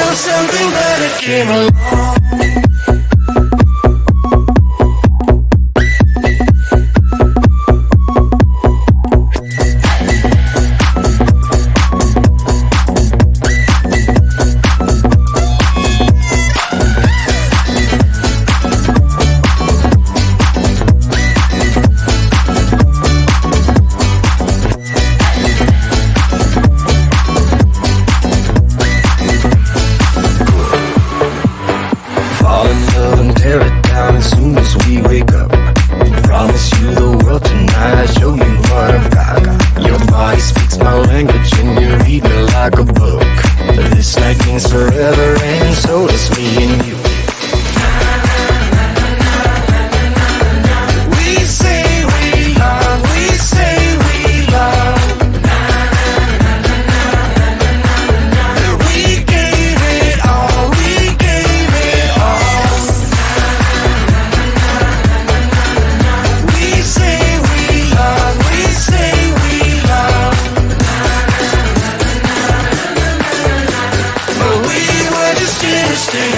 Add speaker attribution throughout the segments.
Speaker 1: until something better came along.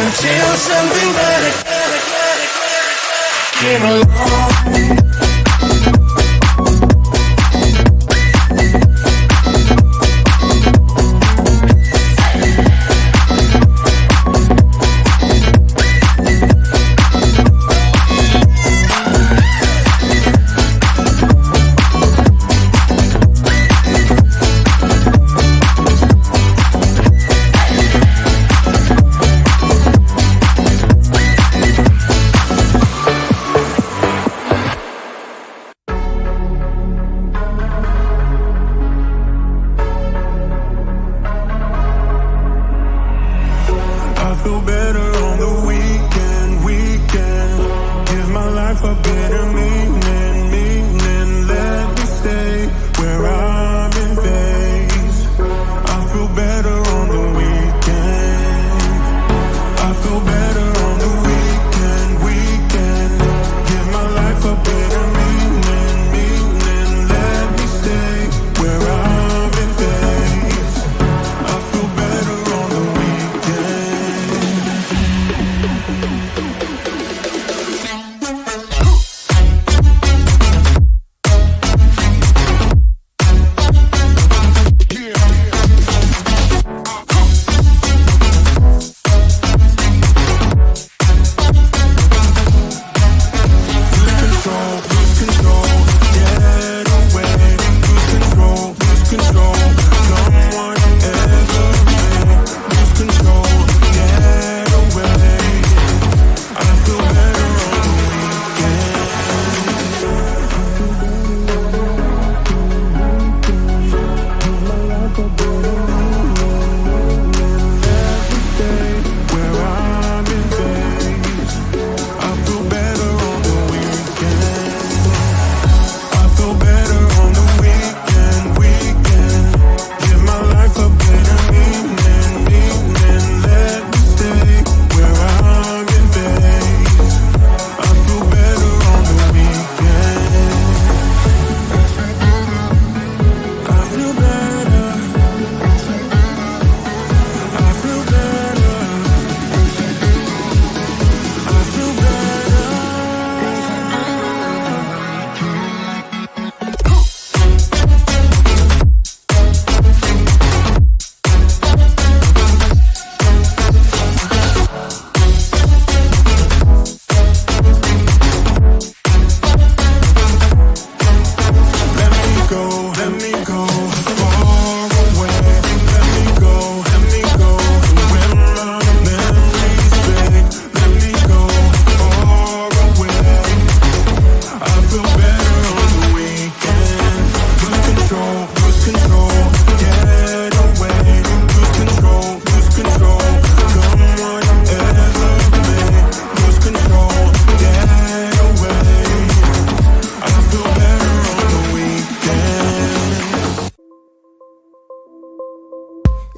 Speaker 1: Until something better came along.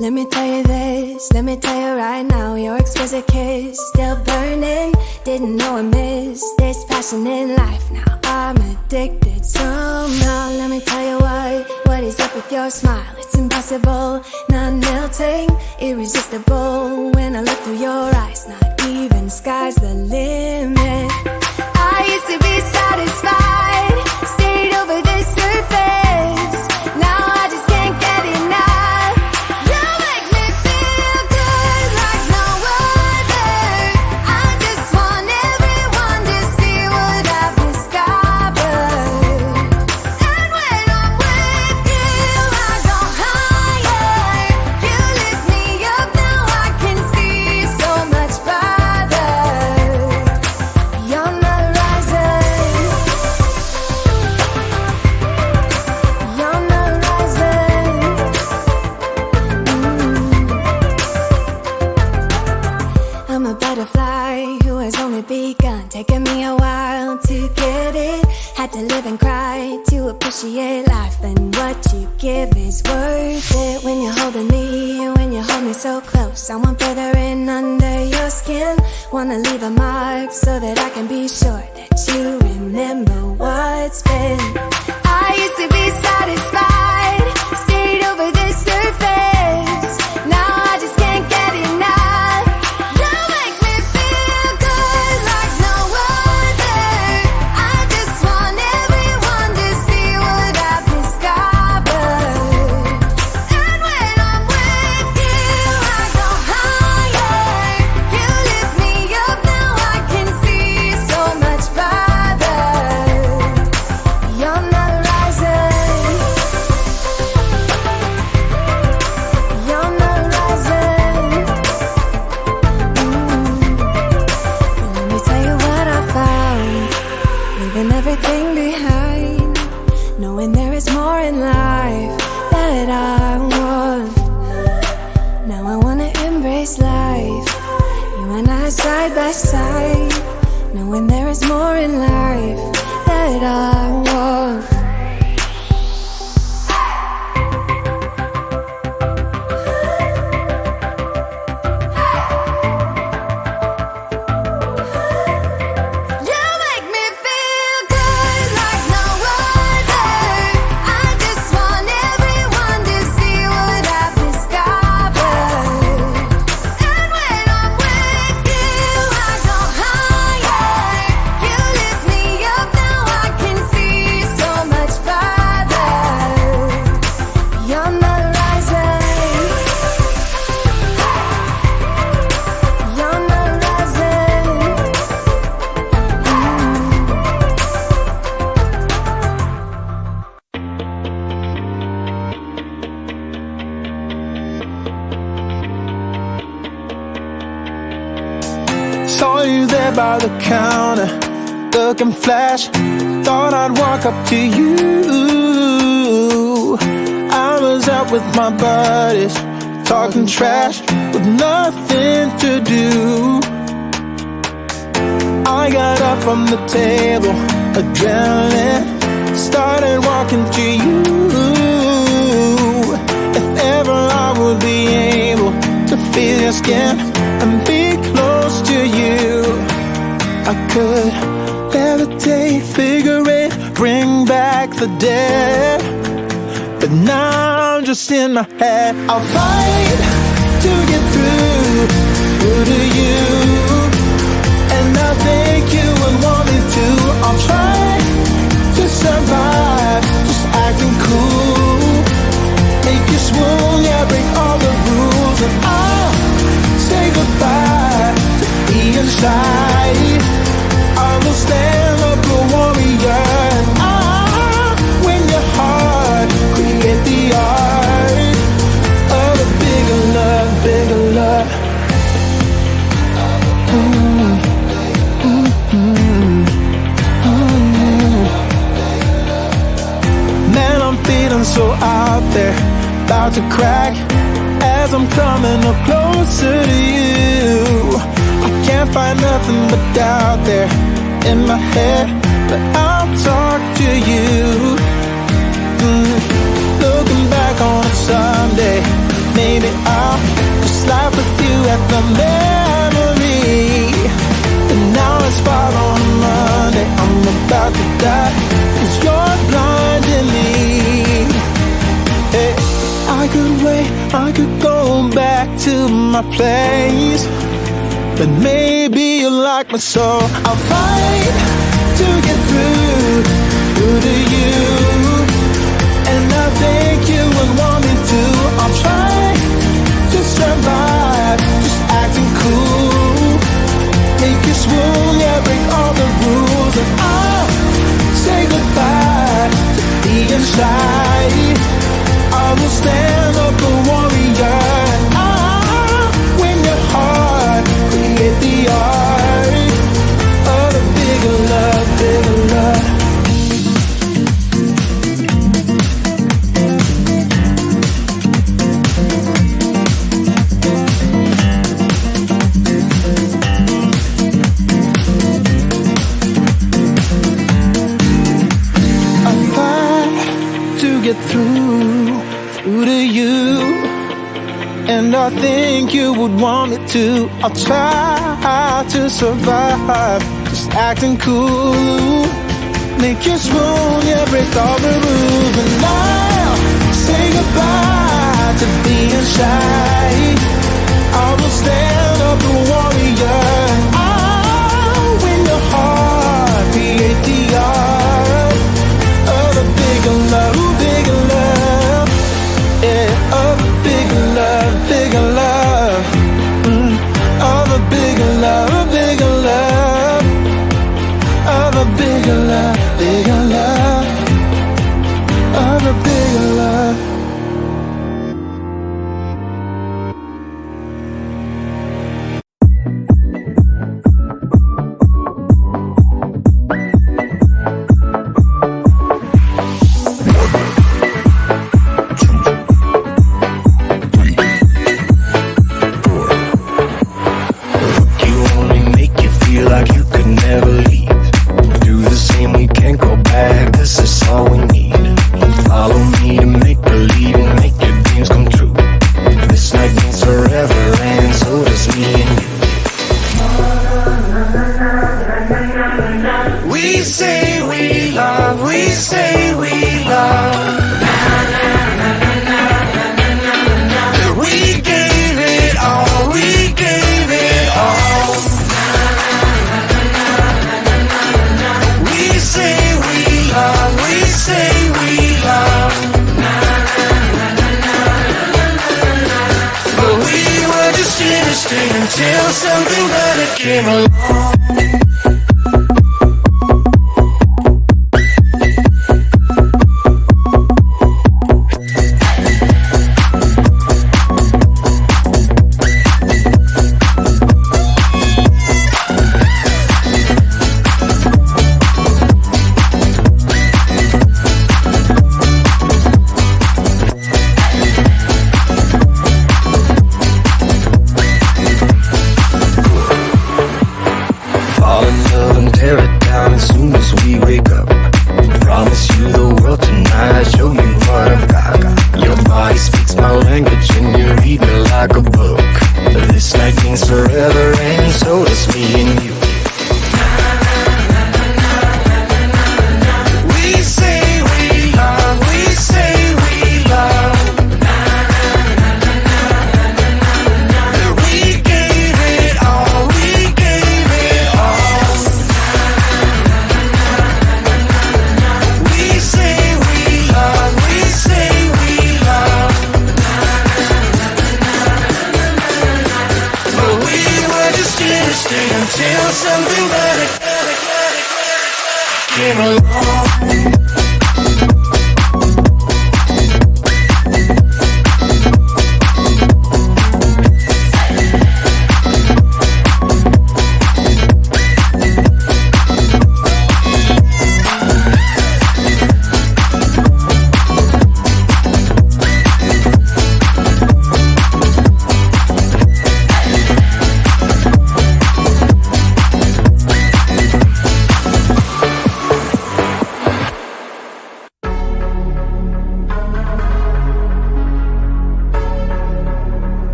Speaker 2: Let me tell you this, let me tell you right now, your exquisite kiss still burning. Didn't know I missed this passion in life. Now I'm addicted somehow. Let me tell you what is up with your smile, it's impossible. Not melting, irresistible. When I look through your eyes, not even sky's the limit. I used to be satisfied, stayed over the surface. Now I just can't get enough. You make me feel good like no other. I just want everyone to see what I've discovered. And when I'm with you, I go higher. You lift me up, now I can see so much farther. You're not rising. You're not rising. I'm a butterfly who has only begun, taking me a while to get it. Had to live and cry to appreciate life, and what you give is worth it. When you're holding me, when you hold me so close, I want further in under your skin. Wanna leave a mark so that I can be sure that you remember what's been. I used to be satisfied, stayed over the surface. Now I just can't get enough. You make me feel good like no other. I just want everyone to see what I've discovered. And when I'm with you, I go higher. You lift me up, now I can see so much farther. You're not rising. You're not rising. Let me tell you what I found. Leaving everything behind, knowing there is more in life that I want. Now I wanna embrace life, you and I side by side, knowing there is more in life that I want. You make me feel good like no other. I just want everyone to see what I've discovered. And when I'm with you, I go higher. You lift me up, now I can see so much farther. You're not rising. You're not rising.
Speaker 3: Saw you there by the counter, looking flash. Thought I'd walk up to you. I was out with my buddies, talking trash with nothing to do. I got up from the table, adrenaline, started walking to you. If ever I would be able to feel your skin and be close to you, I could levitate, figure it, bring back the dead. But now I'm just in my head. I'll fight to get through to you, and I think you would want me to. I'll try to survive, just acting cool. Make you swoon, yeah, break all the rules, and I'll say goodbye to being shy. I will stand like a warrior, and I'll win your heart, create the art of a bigger love, bigger love. Man, I'm feeling so out there, about to crack as I'm coming up closer to you. I can't find nothing but doubt there in my head, but I'll talk to you. Looking back on a Sunday, maybe I'll just laugh with you at the memory. And now it's fall on Monday, I'm about to die, 'cause you're blinding me. my place. But maybe you like me, so I'll fight to get through to you. And I think you would want me to. I'll try to survive, just acting cool. Make you swoon, yeah, break all the rules. And I'll say goodbye to being shy. I will stand up a warrior. And I'll win your heart, create the art of a bigger love, bigger love. Get through to you, and I think you would want me to. I'll try to survive, just acting cool. Make you swoon, yeah, break all the rules. And I'll say goodbye to being shy. I will stand up a warrior. I'll win your heart, create the art of a bigger love. Bigger love, of a bigger love, a bigger love, of a bigger love, bigger love, of a bigger love.
Speaker 1: Until something better came along. Until something better came along.